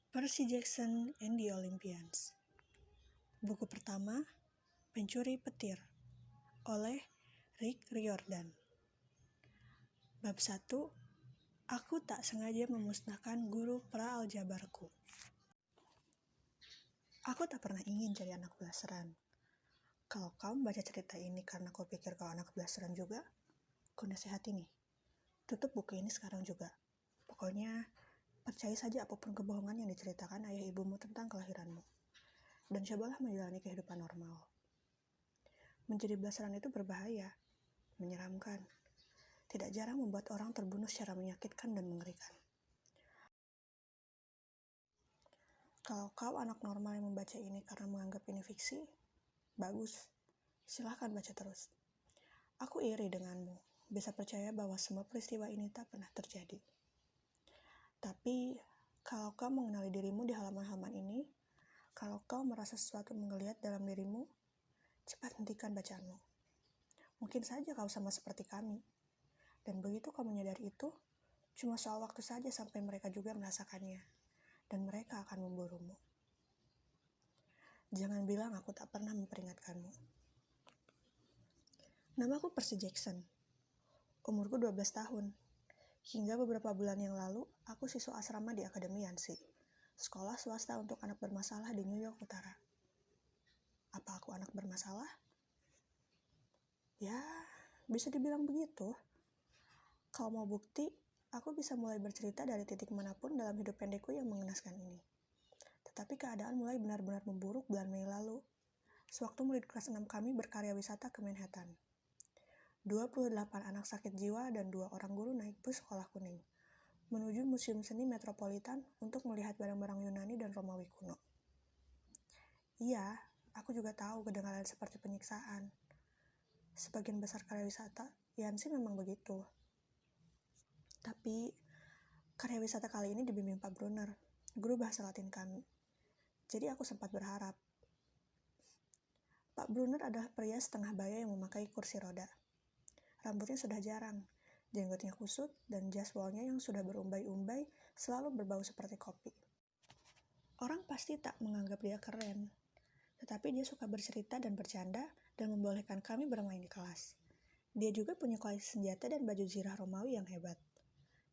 Percy Jackson and the Olympians. Buku pertama, Pencuri Petir, oleh Rick Riordan. Bab 1, Aku tak sengaja memusnahkan guru pra-aljabarku. Aku tak pernah ingin jadi anak blasteran. Kalau kau membaca cerita ini karena kau pikir kau anak blasteran juga, ku nasihati nih, tutup buku ini sekarang juga. Pokoknya, percaya saja apapun kebohongan yang diceritakan ayah ibumu tentang kelahiranmu. Dan cobalah menjalani kehidupan normal. Menjadi blasteran itu berbahaya, menyeramkan. Tidak jarang membuat orang terbunuh secara menyakitkan dan mengerikan. Kalau kau anak normal yang membaca ini karena menganggap ini fiksi, bagus. Silahkan baca terus. Aku iri denganmu, bisa percaya bahwa semua peristiwa ini tak pernah terjadi. Tapi, kalau kau mengenali dirimu di halaman-halaman ini, kalau kau merasa sesuatu menggeliat dalam dirimu, cepat hentikan bacaanmu. Mungkin saja kau sama seperti kami. Dan begitu kau menyadari itu, cuma soal waktu saja sampai mereka juga merasakannya. Dan mereka akan memburumu. Jangan bilang aku tak pernah memperingatkanmu. Namaku Percy Jackson. Umurku 12 tahun. Hingga beberapa bulan yang lalu, aku siswa asrama di Akademi Yansi, sekolah swasta untuk anak bermasalah di New York Utara. Apa aku anak bermasalah? Ya, bisa dibilang begitu. Kalau mau bukti, aku bisa mulai bercerita dari titik manapun dalam hidup pendekku yang mengenaskan ini. Tetapi keadaan mulai benar-benar memburuk bulan Mei lalu, sewaktu murid kelas 6 kami berkarya wisata ke Manhattan. 28 anak sakit jiwa dan 2 orang guru naik bus sekolah kuning, menuju Museum Seni Metropolitan untuk melihat barang-barang Yunani dan Romawi kuno. Iya, aku juga tahu kedengaran seperti penyiksaan. Sebagian besar karya wisata, Yansi memang begitu. Tapi, karya wisata kali ini dibimbing Pak Brunner, guru bahasa Latin kami. Jadi aku sempat berharap. Pak Brunner adalah pria setengah baya yang memakai kursi roda. Rambutnya sudah jarang, jenggotnya kusut, dan jas wolnya yang sudah berumbai-umbai selalu berbau seperti kopi. Orang pasti tak menganggap dia keren, tetapi dia suka bercerita dan bercanda dan membolehkan kami bermain di kelas. Dia juga punya koleksi senjata dan baju zirah Romawi yang hebat.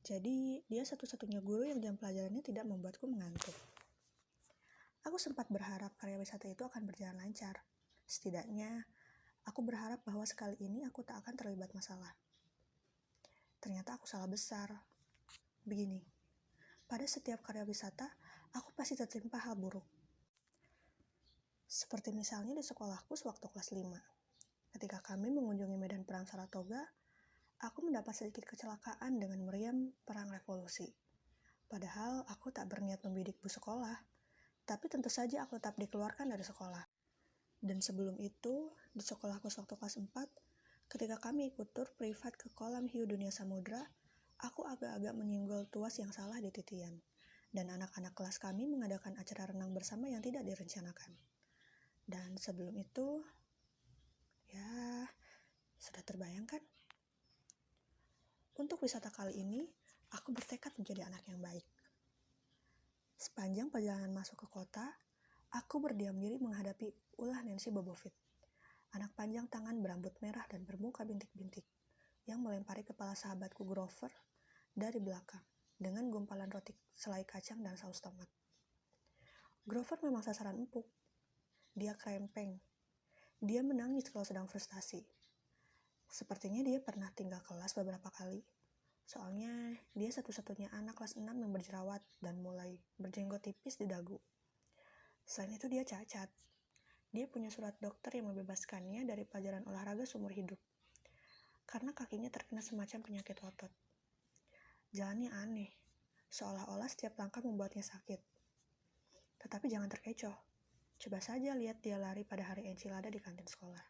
Jadi, dia satu-satunya guru yang jam pelajarannya tidak membuatku mengantuk. Aku sempat berharap karya wisata itu akan berjalan lancar. Setidaknya, aku berharap bahwa sekali ini aku tak akan terlibat masalah. Ternyata aku salah besar. Begini, pada setiap karya wisata, aku pasti tertimpa hal buruk. Seperti misalnya di sekolahku sewaktu kelas 5. Ketika kami mengunjungi medan perang Saratoga, aku mendapat sedikit kecelakaan dengan meriam perang revolusi. Padahal aku tak berniat membidik bus sekolah, tapi tentu saja aku tetap dikeluarkan dari sekolah. Dan sebelum itu, di sekolahku sewaktu kelas 4, ketika kami ikut tur privat ke kolam hiu dunia samudra, aku agak-agak menyinggol tuas yang salah di titian. Dan anak-anak kelas kami mengadakan acara renang bersama yang tidak direncanakan. Dan sebelum itu, ya, sudah terbayangkan. Untuk wisata kali ini, aku bertekad menjadi anak yang baik. Sepanjang perjalanan masuk ke kota, aku berdiam diri menghadapi ulah Nancy Bobovit, anak panjang tangan berambut merah dan bermuka bintik-bintik, yang melempari kepala sahabatku Grover dari belakang dengan gumpalan roti selai kacang dan saus tomat. Grover memang sasaran empuk. Dia krempeng. Dia menangis kalau sedang frustasi. Sepertinya dia pernah tinggal kelas beberapa kali. Soalnya dia satu-satunya anak kelas 6 yang berjerawat dan mulai berjenggot tipis di dagu. Selain itu dia cacat. Dia punya surat dokter yang membebaskannya dari pelajaran olahraga seumur hidup. Karena kakinya terkena semacam penyakit otot. Jalannya aneh, seolah-olah setiap langkah membuatnya sakit. Tetapi jangan terkecoh. Coba saja lihat dia lari pada hari enchilada di kantin sekolah.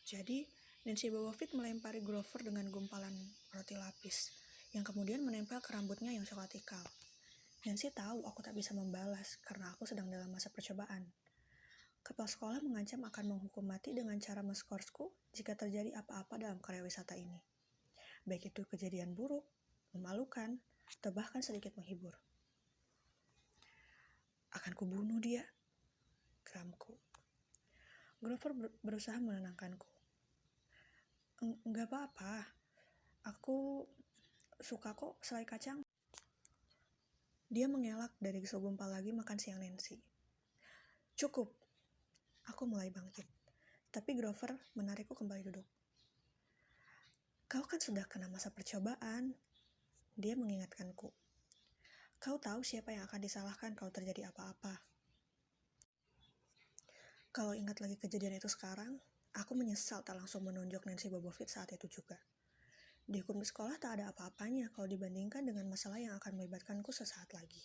Jadi, Nancy Bobovit melempari Grover dengan gumpalan roti lapis, yang kemudian menempel ke rambutnya yang coklat ikal. Nancy tahu aku tak bisa membalas karena aku sedang dalam masa percobaan. Kepala sekolah mengancam akan menghukum mati dengan cara menskorsku jika terjadi apa-apa dalam karya wisata ini. Baik itu kejadian buruk, memalukan, atau bahkan sedikit menghibur. Akan kubunuh dia, geramku. Grover berusaha menenangkanku. Enggak apa-apa, aku suka kok selai kacang. Dia mengelak dari segumpal lagi makan siang Nancy. Cukup, aku mulai bangkit. Tapi Grover menarikku kembali duduk. Kau kan sudah kena masa percobaan, dia mengingatkanku. Kau tahu siapa yang akan disalahkan kalau terjadi apa-apa. Kalau ingat lagi kejadian itu sekarang, aku menyesal tak langsung menunjuk Nancy Bobovit saat itu juga. Dihukum di sekolah tak ada apa-apanya kalau dibandingkan dengan masalah yang akan melibatkanku sesaat lagi.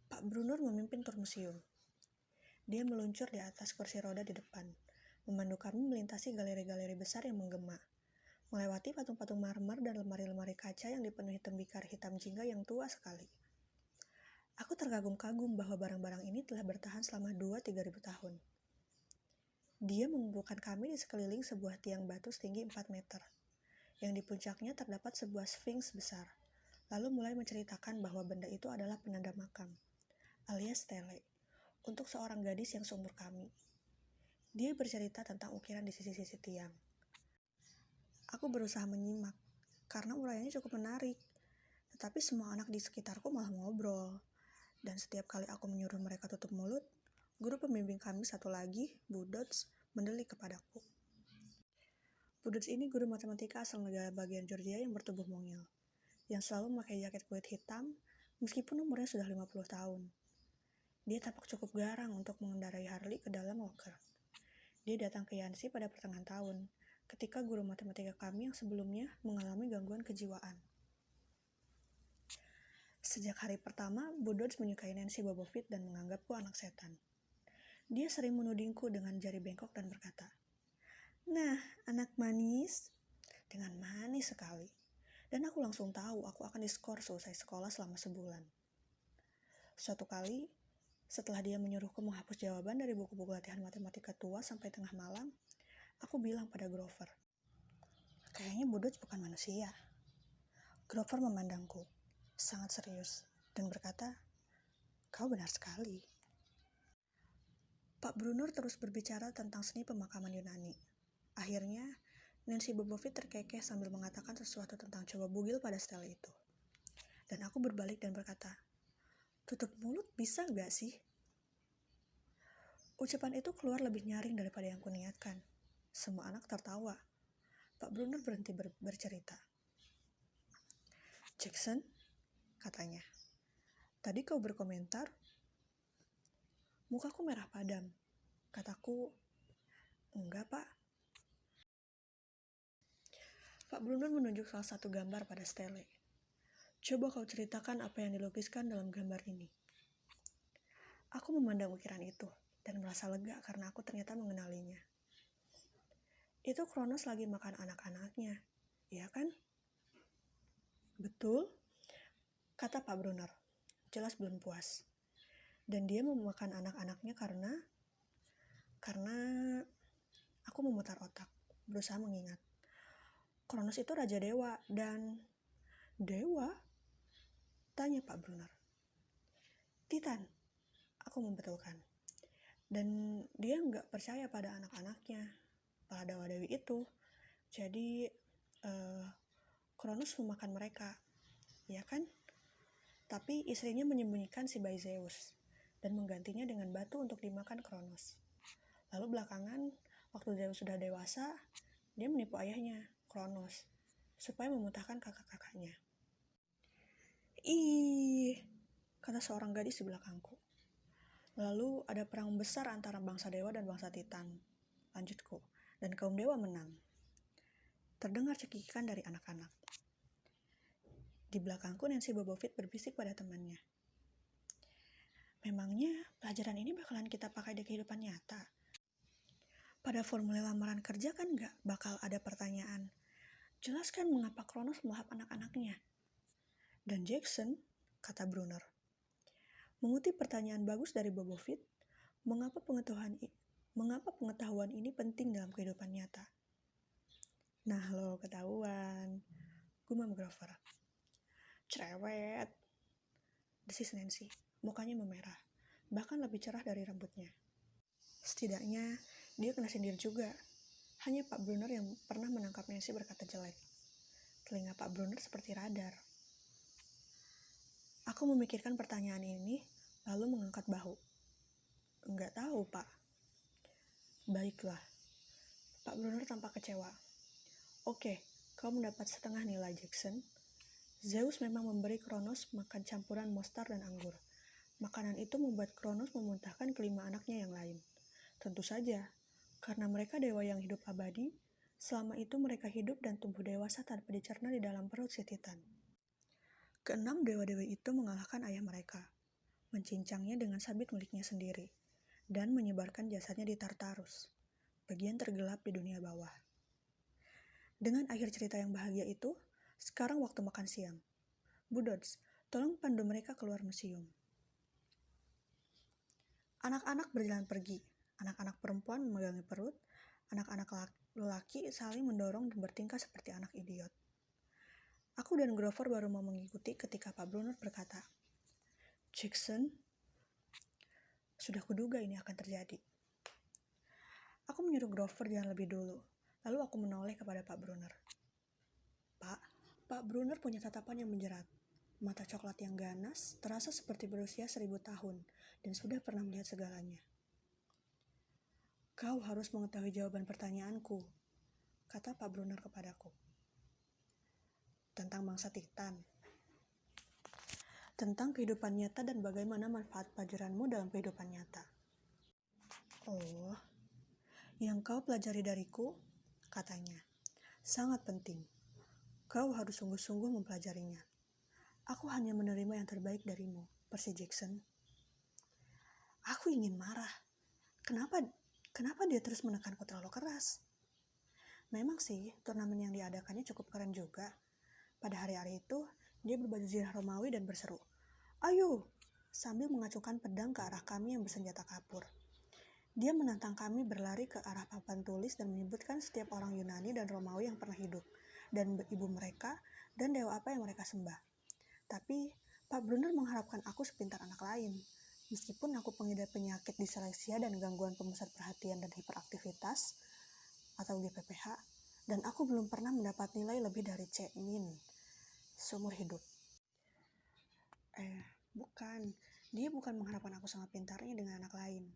Pak Brunner memimpin tur museum. Dia meluncur di atas kursi roda di depan, memandu kami melintasi galeri-galeri besar yang menggema, melewati patung-patung marmer dan lemari-lemari kaca yang dipenuhi tembikar hitam jingga yang tua sekali. Aku terkagum-kagum bahwa barang-barang ini telah bertahan selama 2-3 ribu tahun. Dia mengumpulkan kami di sekeliling sebuah tiang batu setinggi 4 meter, yang di puncaknya terdapat sebuah sphinx besar, lalu mulai menceritakan bahwa benda itu adalah penanda makam, alias stele, untuk seorang gadis yang seumur kami. Dia bercerita tentang ukiran di sisi-sisi tiang. Aku berusaha menyimak, karena uraiannya cukup menarik, tetapi semua anak di sekitarku malah ngobrol. Dan setiap kali aku menyuruh mereka tutup mulut, guru pembimbing kami satu lagi, Bu Dodds, mendelik kepadaku. Bu Dodds ini guru matematika asal negara bagian Georgia yang bertubuh mungil, yang selalu memakai jaket kulit hitam, meskipun umurnya sudah 50 tahun. Dia tampak cukup garang untuk mengendarai Harley ke dalam loker. Dia datang ke Yancy pada pertengahan tahun, ketika guru matematika kami yang sebelumnya mengalami gangguan kejiwaan. Sejak hari pertama, Bu Dodds menyukai Nancy Bobovit dan menganggapku anak setan. Dia sering menudingku dengan jari bengkok dan berkata, "Nah, anak manis," dengan manis sekali. Dan aku langsung tahu aku akan diskor selesai sekolah selama sebulan. Suatu kali, setelah dia menyuruhku menghapus jawaban dari buku-buku latihan matematika tua sampai tengah malam, aku bilang pada Grover, "Kayaknya Bu Dodds bukan manusia." Grover memandangku, sangat serius, dan berkata, "Kau benar sekali." Pak Brunner terus berbicara tentang seni pemakaman Yunani. Akhirnya, Nancy Bobovit terkekeh sambil mengatakan sesuatu tentang coba bugil pada stele itu. Dan aku berbalik dan berkata, "Tutup mulut bisa gak sih?" Ucapan itu keluar lebih nyaring daripada yang kuniatkan. Semua anak tertawa. Pak Brunner berhenti bercerita. "Jackson," katanya, "tadi kau berkomentar." Mukaku merah padam. Kataku, "Enggak, Pak." Pak Brunner menunjuk salah satu gambar pada stele. "Coba kau ceritakan apa yang dilukiskan dalam gambar ini." Aku memandang ukiran itu dan merasa lega karena aku ternyata mengenalinya. "Itu Kronos lagi makan anak-anaknya, iya kan?" "Betul," kata Pak Brunner, jelas belum puas. "Dan dia memakan anak-anaknya karena aku memutar otak, berusaha mengingat. Kronos itu raja dewa dan..." "Dewa?" tanya Pak Brunner. "Titan," aku membetulkan. "Dan dia nggak percaya pada anak-anaknya, para dewa-dewi itu. Jadi, Kronos memakan mereka, ya kan? Tapi istrinya menyembunyikan si bayi Zeus dan menggantinya dengan batu untuk dimakan Kronos. Lalu belakangan, waktu Zeus sudah dewasa, dia menipu ayahnya, Kronos, supaya memuntahkan kakak-kakaknya." "Ih," kata seorang gadis di belakangku. "Lalu ada perang besar antara bangsa dewa dan bangsa Titan," lanjutku, "dan kaum dewa menang." Terdengar cekikikan dari anak-anak. Di belakangku Nancy Bobovit berbisik pada temannya, "Memangnya pelajaran ini bakalan kita pakai di kehidupan nyata? Pada formulir lamaran kerja kan nggak bakal ada pertanyaan, 'Jelaskan mengapa Kronos melahap anak-anaknya?'" "Dan Jackson," kata Brunner, "mengutip pertanyaan bagus dari Bobovit, mengapa pengetahuan ini penting dalam kehidupan nyata?" "Nah lo ketahuan," gumam Grover. "Cerewet," desis Nancy. Mukanya memerah, bahkan lebih cerah dari rambutnya. Setidaknya, dia kena sindir juga. Hanya Pak Brunner yang pernah menangkap Nancy berkata jelek. Telinga Pak Brunner seperti radar. Aku memikirkan pertanyaan ini, lalu mengangkat bahu. Enggak tahu, Pak. Baiklah. Pak Brunner tampak kecewa. Oke, kau mendapat setengah nilai, Jackson. Zeus memang memberi Kronos makan campuran mostar dan anggur. Makanan itu membuat Kronos memuntahkan kelima anaknya yang lain. Tentu saja, karena mereka dewa yang hidup abadi, selama itu mereka hidup dan tumbuh dewasa tanpa dicerna di dalam perut si Titan. Keenam dewa-dewi itu mengalahkan ayah mereka, mencincangnya dengan sabit miliknya sendiri, dan menyebarkan jasadnya di Tartarus, bagian tergelap di dunia bawah. Dengan akhir cerita yang bahagia itu, sekarang waktu makan siang. Bu Dodds, tolong pandu mereka keluar museum. Anak-anak berjalan pergi. Anak-anak perempuan memegangi perut, anak-anak lelaki saling mendorong dan bertingkah seperti anak idiot. Aku dan Grover baru mau mengikuti ketika Pak Brunner berkata, Jackson, sudah kuduga ini akan terjadi. Aku menyuruh Grover jalan lebih dulu, lalu aku menoleh kepada Pak Brunner. Pak Brunner punya tatapan yang menjerat. Mata coklat yang ganas terasa seperti berusia 1000 tahun dan sudah pernah melihat segalanya. Kau harus mengetahui jawaban pertanyaanku, kata Pak Brunner kepadaku. Tentang bangsa Titan. Tentang kehidupan nyata dan bagaimana manfaat pelajaranmu dalam kehidupan nyata. Oh, yang kau pelajari dariku, katanya, sangat penting. Kau harus sungguh-sungguh mempelajarinya. Aku hanya menerima yang terbaik darimu, Percy Jackson. Aku ingin marah. Kenapa dia terus menekanku terlalu keras? Memang sih, turnamen yang diadakannya cukup keren juga. Pada hari-hari itu, dia berbaju zirah Romawi dan berseru, "Ayo!" sambil mengacukan pedang ke arah kami yang bersenjata kapur. Dia menantang kami berlari ke arah papan tulis dan menyebutkan setiap orang Yunani dan Romawi yang pernah hidup, dan ibu mereka, dan dewa apa yang mereka sembah. Tapi, Pak Brunner mengharapkan aku sepintar anak lain. Meskipun aku pengidap penyakit disleksia dan gangguan pemusat perhatian dan hiperaktivitas, atau GPPH, dan aku belum pernah mendapat nilai lebih dari C- seumur hidup. Bukan. Dia bukan mengharapkan aku sama pintarnya dengan anak lain.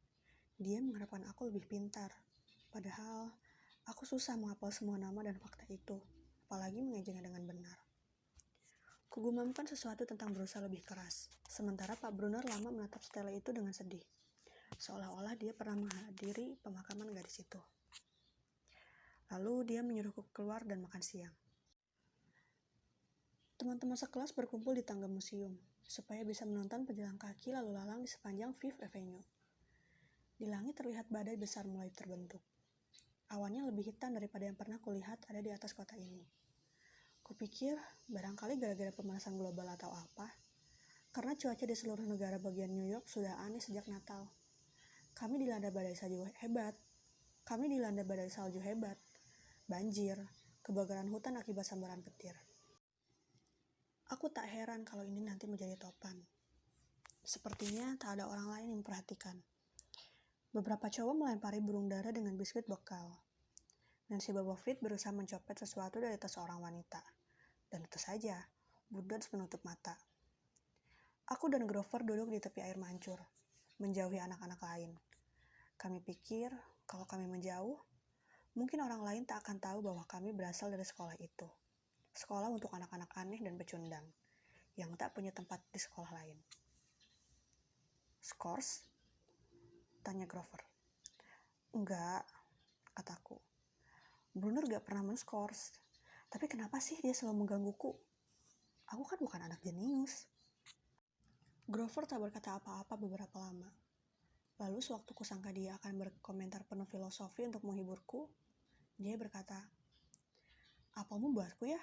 Dia mengharapkan aku lebih pintar. Padahal, aku susah menghafal semua nama dan fakta itu, apalagi mengejengnya dengan benar. Kugumamkan sesuatu tentang berusaha lebih keras, sementara Pak Brunner lama menatap stele itu dengan sedih, seolah-olah dia pernah menghadiri pemakaman gadis itu. Lalu dia menyuruhku keluar dan makan siang. Teman-teman sekelas berkumpul di tangga museum, supaya bisa menonton pejalan kaki lalu lalang di sepanjang Fifth Avenue. Di langit terlihat badai besar mulai terbentuk. Awannya lebih hitam daripada yang pernah kulihat ada di atas kota ini. Kupikir barangkali gara-gara pemanasan global atau apa, karena cuaca di seluruh negara bagian New York sudah aneh sejak Natal. Kami dilanda badai salju hebat, banjir, kebakaran hutan akibat sambaran petir. Aku tak heran kalau ini nanti menjadi topan. Sepertinya tak ada orang lain yang memperhatikan. Beberapa cowok melempari burung dara dengan biskuit bekal. Nancy Bobovit berusaha mencopet sesuatu dari tas seorang wanita. Dan itu saja, Bu Dodds menutup mata. Aku dan Grover duduk di tepi air mancur, menjauhi anak-anak lain. Kami pikir, kalau kami menjauh, mungkin orang lain tak akan tahu bahwa kami berasal dari sekolah itu. Sekolah untuk anak-anak aneh dan pecundang, yang tak punya tempat di sekolah lain. Scores? Tanya Grover. Enggak, kataku. Brunner gak pernah men-scores. Tapi kenapa sih dia selalu menggangguku? Aku kan bukan anak jenius. Grover tak berkata apa-apa beberapa lama. Lalu sewaktu kusangka dia akan berkomentar penuh filosofi untuk menghiburku, dia berkata, "Apelmu buatku ya?"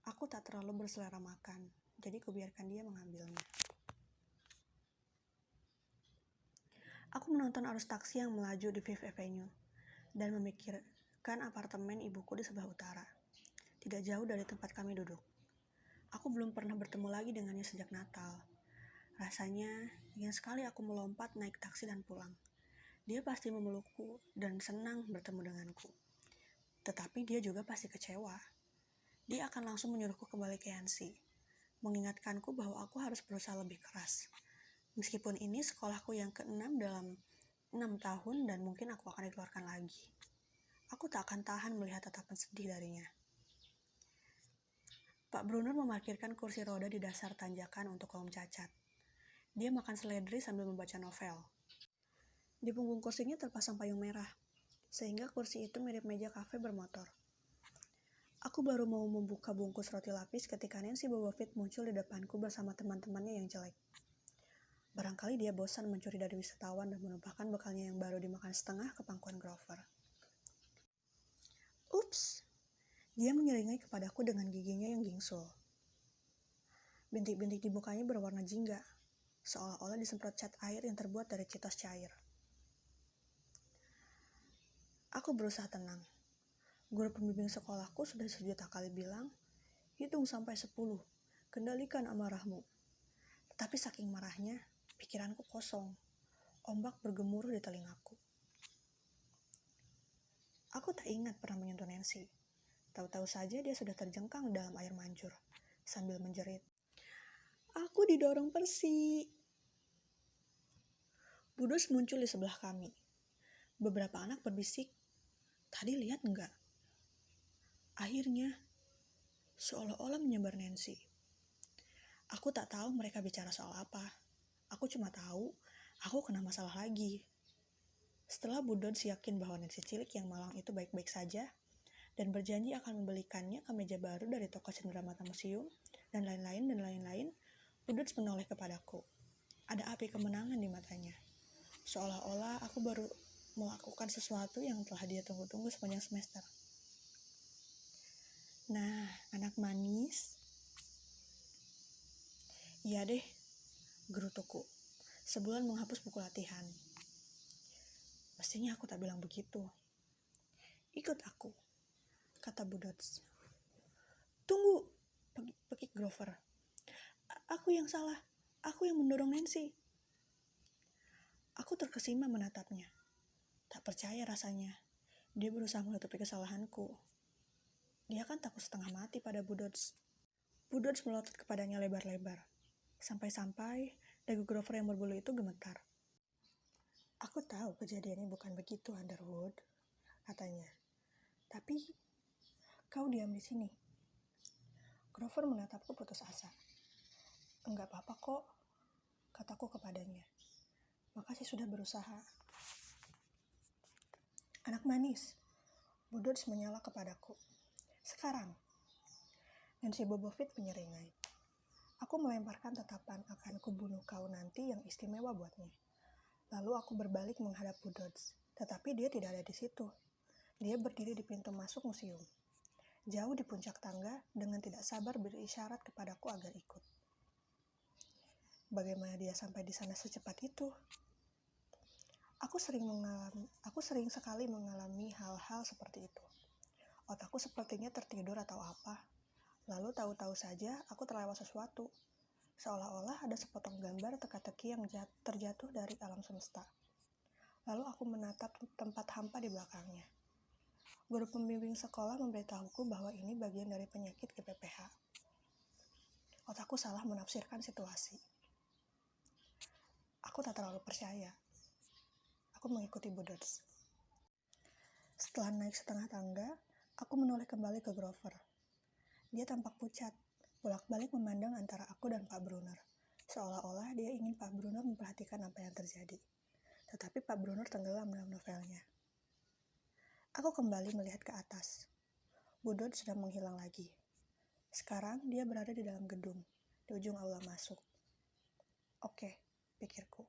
Aku tak terlalu berselera makan, jadi kubiarkan dia mengambilnya. Aku menonton arus taksi yang melaju di Fifth Avenue, dan memikirkan apartemen ibuku di sebelah utara, tidak jauh dari tempat kami duduk. Aku belum pernah bertemu lagi dengannya sejak Natal. Rasanya ingin sekali aku melompat naik taksi dan pulang. Dia pasti memelukku dan senang bertemu denganku. Tetapi dia juga pasti kecewa. Dia akan langsung menyuruhku kembali ke Yansi, mengingatkanku bahwa aku harus berusaha lebih keras. Meskipun ini sekolahku yang ke-6 dalam 6 tahun dan mungkin aku akan dikeluarkan lagi. Aku tak akan tahan melihat tatapan sedih darinya. Pak Brunner memarkirkan kursi roda di dasar tanjakan untuk kaum cacat. Dia makan seledri sambil membaca novel. Di punggung kursinya terpasang payung merah, sehingga kursi itu mirip meja kafe bermotor. Aku baru mau membuka bungkus roti lapis ketika Nancy Bobovit muncul di depanku bersama teman-temannya yang jelek. Barangkali dia bosan mencuri dari wisatawan dan menumpahkan bekalnya yang baru dimakan setengah ke pangkuan Grover. Ups! Dia menyeringai kepadaku dengan giginya yang gingsul. Bintik-bintik di mukanya berwarna jingga, seolah-olah disemprot cat air yang terbuat dari citos cair. Aku berusaha tenang. Guru pembimbing sekolahku sudah sejuta kali bilang, hitung sampai 10, kendalikan amarahmu. Tetapi saking marahnya, pikiranku kosong. Ombak bergemuruh di telingaku. Aku tak ingat pernah menyentuh Nancy. Tahu-tahu saja dia sudah terjengkang dalam air mancur, sambil menjerit. Aku didorong Persi. Budos muncul di sebelah kami. Beberapa anak berbisik, tadi lihat enggak? Akhirnya, seolah-olah menyebar Nancy. Aku tak tahu mereka bicara soal apa. Aku cuma tahu, aku kena masalah lagi. Setelah Budos yakin bahwa Nancy cilik yang malang itu baik-baik saja, dan berjanji akan membelikannya kemeja baru dari toko cenderamata museum, dan lain-lain, Budos menoleh kepadaku. Ada api kemenangan di matanya. Seolah-olah aku baru melakukan sesuatu yang telah dia tunggu-tunggu sepanjang semester. Nah, anak manis. Iya deh, gerutuku. Sebulan menghapus buku latihan. Mestinya aku tak bilang begitu. Ikut aku, kata Budots. Tunggu, pekik Grover. Aku yang salah. Aku yang mendorong Nancy. Aku terkesima menatapnya. Tak percaya rasanya. Dia berusaha menutupi kesalahanku. Dia kan takut setengah mati pada Budots. Budots melotot kepadanya lebar-lebar. Sampai-sampai dagu Grover yang berbulu itu gemetar. Aku tahu kejadiannya bukan begitu, Underwood, katanya. Tapi, kau diam di sini. Grover menatapku putus asa. Enggak apa-apa kok, kataku kepadanya. Makasih sudah berusaha. Anak manis, Budots menyala kepadaku. Sekarang, Nancy Bobovit menyeringai. Aku melemparkan tatapan akan kubunuh kau nanti yang istimewa buatnya. Lalu aku berbalik menghadap Budots, tetapi dia tidak ada di situ. Dia berdiri di pintu masuk museum. Jauh di puncak tangga dengan tidak sabar berisyarat kepadaku agar ikut. Bagaimana dia sampai di sana secepat itu? Aku sering sekali mengalami hal-hal seperti itu. Otakku sepertinya tertidur atau apa. Lalu tahu-tahu saja aku terlewat sesuatu. Seolah-olah ada sepotong gambar teka-teki yang terjatuh dari alam semesta. Lalu aku menatap tempat hampa di belakangnya. Guru pembimbing sekolah memberitahuku bahwa ini bagian dari penyakit GPPH. Otakku salah menafsirkan situasi. Aku tak terlalu percaya. Aku mengikuti Budots. Setelah naik setengah tangga, aku menoleh kembali ke Grover. Dia tampak pucat, bolak-balik memandang antara aku dan Pak Brunner. Seolah-olah dia ingin Pak Brunner memperhatikan apa yang terjadi. Tetapi Pak Brunner tenggelam dalam novelnya. Aku kembali melihat ke atas. Budots sudah menghilang lagi. Sekarang dia berada di dalam gedung, di ujung aula masuk. Oke, pikirku.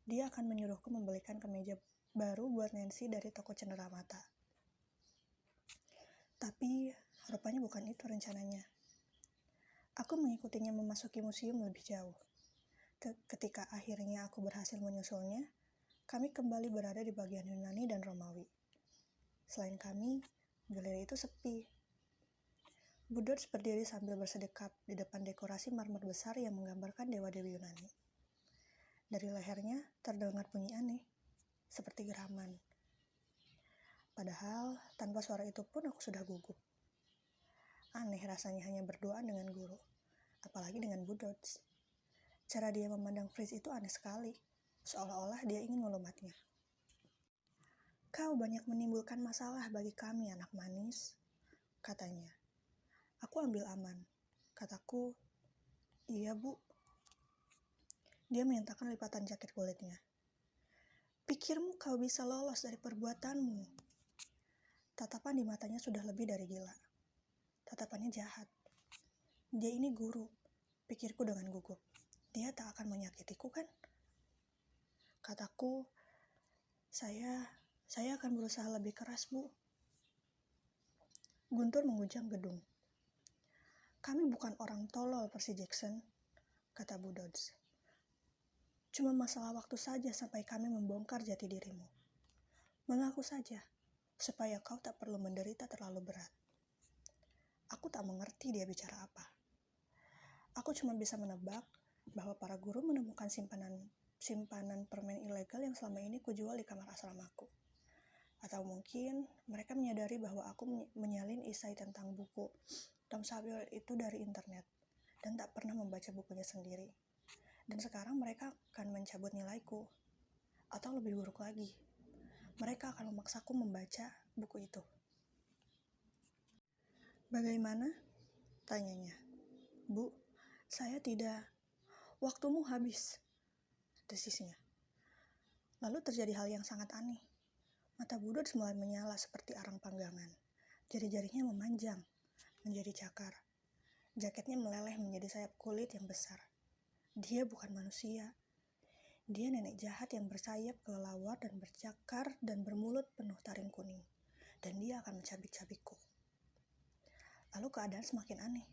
Dia akan menyuruhku membelikan kemeja baru buat Nancy dari toko cenderamata. Tapi rupanya bukan itu rencananya. Aku mengikutinya memasuki museum lebih jauh. Ketika akhirnya aku berhasil menyusulnya, kami kembali berada di bagian Yunani dan Romawi. Selain kami, galeri itu sepi. Budods berdiri sambil bersedekap di depan dekorasi marmer besar yang menggambarkan dewa-dewi Yunani. Dari lehernya terdengar bunyi aneh, seperti geraman. Padahal tanpa suara itu pun aku sudah gugup. Aneh rasanya hanya berdoa dengan guru, apalagi dengan Budods. Cara dia memandang Fritz itu aneh sekali, seolah-olah dia ingin melumatnya. Kau banyak menimbulkan masalah bagi kami, anak manis, katanya. Aku ambil aman, kataku. Iya, Bu. Dia menyentakan lipatan jaket kulitnya. Pikirmu kau bisa lolos dari perbuatanmu? Tatapan di matanya sudah lebih dari gila. Tatapannya jahat. Dia ini guru, pikirku dengan gugup. Dia tak akan menyakitiku, kan? Kataku, saya akan berusaha lebih keras, Bu. Guntur menguncang gedung. Kami bukan orang tolol, Percy Jackson, kata Budods. Cuma masalah waktu saja sampai kami membongkar jati dirimu. Mengaku saja, supaya kau tak perlu menderita terlalu berat. Aku tak mengerti dia bicara apa. Aku cuma bisa menebak bahwa para guru menemukan simpanan permen ilegal yang selama ini kujual di kamar asramaku. Atau mungkin mereka menyadari bahwa aku menyalin isai tentang buku Tom Sawyer itu dari internet dan tak pernah membaca bukunya sendiri. Dan sekarang mereka akan mencabut nilaiku. Atau lebih buruk lagi, mereka akan memaksaku membaca buku itu. Bagaimana? Tanyanya. Bu, saya tidak. Waktumu habis, desisnya. Lalu terjadi hal yang sangat aneh. Mata Budods mulai menyala seperti arang panggangan. Jari-jarinya memanjang, menjadi cakar. Jaketnya meleleh menjadi sayap kulit yang besar. Dia bukan manusia. Dia nenek jahat yang bersayap kelelawar dan bercakar dan bermulut penuh taring kuning. Dan dia akan mencabik-cabikku. Lalu keadaan semakin aneh.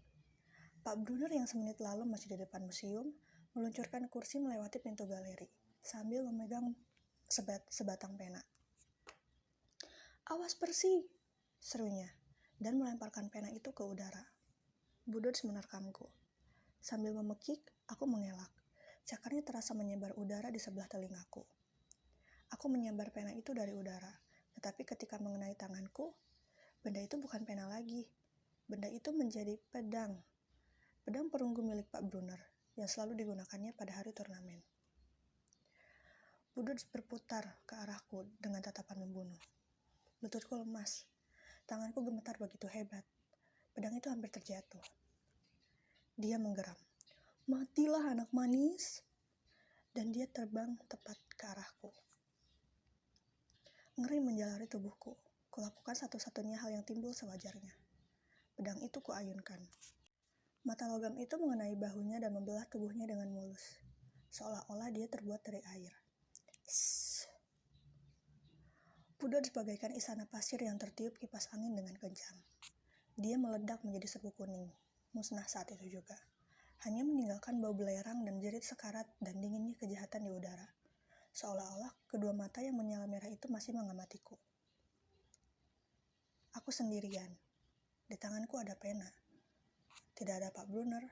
Pak Brunner yang semenit lalu masih di depan museum meluncurkan kursi melewati pintu galeri sambil memegang sebatang pena. Awas Percy, serunya, dan melemparkan pena itu ke udara. Budods menerkamku. Sambil memekik, aku mengelak. Cakarnya terasa menyebar udara di sebelah telingaku. Aku menyambar pena itu dari udara, tetapi ketika mengenai tanganku, benda itu bukan pena lagi. Benda itu menjadi pedang. Pedang perunggu milik Pak Brunner, yang selalu digunakannya pada hari turnamen. Budods berputar ke arahku dengan tatapan membunuh. Lututku lemas. Tanganku gemetar begitu hebat. Pedang itu hampir terjatuh. Dia menggeram. Matilah anak manis. Dan dia terbang tepat ke arahku. Ngeri menjalari tubuhku. Kulakukan satu-satunya hal yang timbul sewajarnya. Pedang itu kuayunkan. Mata logam itu mengenai bahunya dan membelah tubuhnya dengan mulus. Seolah-olah dia terbuat dari air. Sss. Budods bagaikan istana pasir yang tertiup kipas angin dengan kencang. Dia meledak menjadi serbuk kuning, musnah saat itu juga. Hanya meninggalkan bau belerang dan jerit sekarat dan dinginnya kejahatan di udara. Seolah-olah kedua mata yang menyala merah itu masih mengamatiku. Aku sendirian. Di tanganku ada pena. Tidak ada Pak Brunner,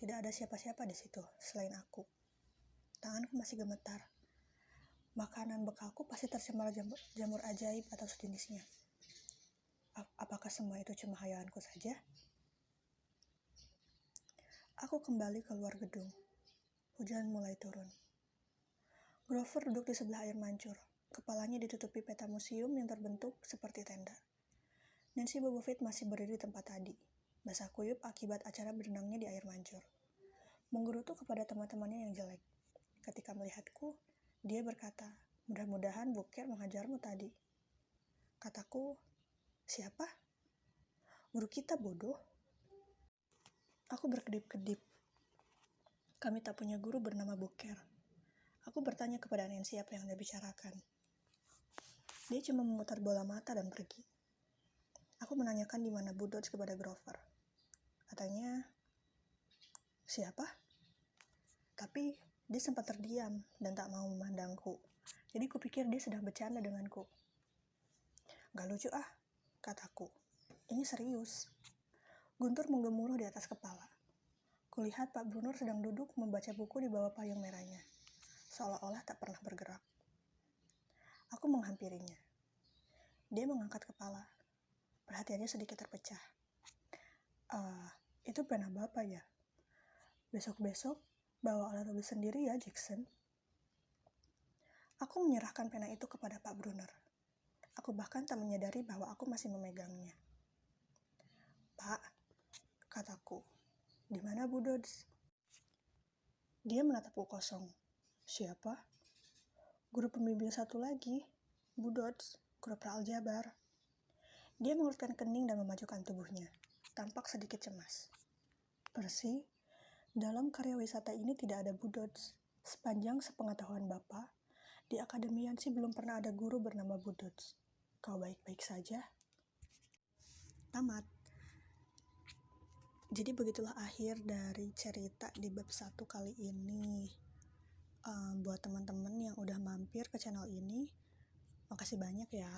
tidak ada siapa-siapa di situ selain aku. Tanganku masih gemetar. Makanan bekalku pasti tercemar jamur ajaib atau sejenisnya. Apakah semua itu cuma hayalanku saja? Aku kembali keluar gedung. Hujan mulai turun. Grover duduk di sebelah air mancur. Kepalanya ditutupi peta museum yang terbentuk seperti tenda. Nancy Bobovit masih berdiri di tempat tadi, basah kuyup akibat acara berenangnya di air mancur. Menggerutu kepada teman-temannya yang jelek. Ketika melihatku, dia berkata, mudah-mudahan Booker menghajarmu tadi. Kataku, siapa? Guru kita bodoh. Aku berkedip-kedip. Kami tak punya guru bernama Booker. Aku bertanya kepada Nancy apa yang dia bicarakan. Dia cuma memutar bola mata dan pergi. Aku menanyakan di mana Budods kepada Grover. Katanya, siapa? Tapi dia sempat terdiam dan tak mau memandangku. Jadi kupikir dia sedang bercanda denganku. Gak lucu ah, kataku. Ini serius. Guntur menggemuruh di atas kepala. Kulihat Pak Brunner sedang duduk membaca buku di bawah payung merahnya, seolah-olah tak pernah bergerak. Aku menghampirinya. Dia mengangkat kepala. Perhatiannya sedikit terpecah. Itu pena Bapak ya? Besok-besok bawa alat tulis sendiri ya, Jackson. Aku menyerahkan pena itu kepada Pak Brunner. Aku bahkan tak menyadari bahwa aku masih memegangnya. Pak, kataku, di mana Bu Dodds? Dia menatapku kosong. Siapa? Guru pembimbing satu lagi, Bu Dodds, guru pra-aljabar. Dia mengurutkan kening dan memajukan tubuhnya, tampak sedikit cemas. Persi, dalam karya wisata ini tidak ada Bu Dodds. Sepanjang sepengetahuan Bapak, di akademiansi belum pernah ada guru bernama Bu Dodds. Kau baik-baik saja? Tamat. Jadi begitulah akhir dari cerita di bab 1 kali ini. Buat teman-teman yang udah mampir ke channel ini, makasih banyak ya.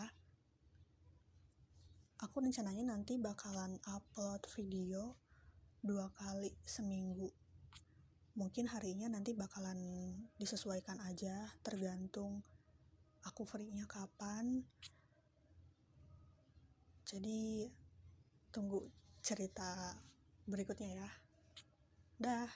Aku rencananya nanti bakalan upload video 2 kali seminggu. Mungkin harinya nanti bakalan disesuaikan aja, tergantung aku free-nya kapan. Jadi tunggu cerita berikutnya ya. Dah.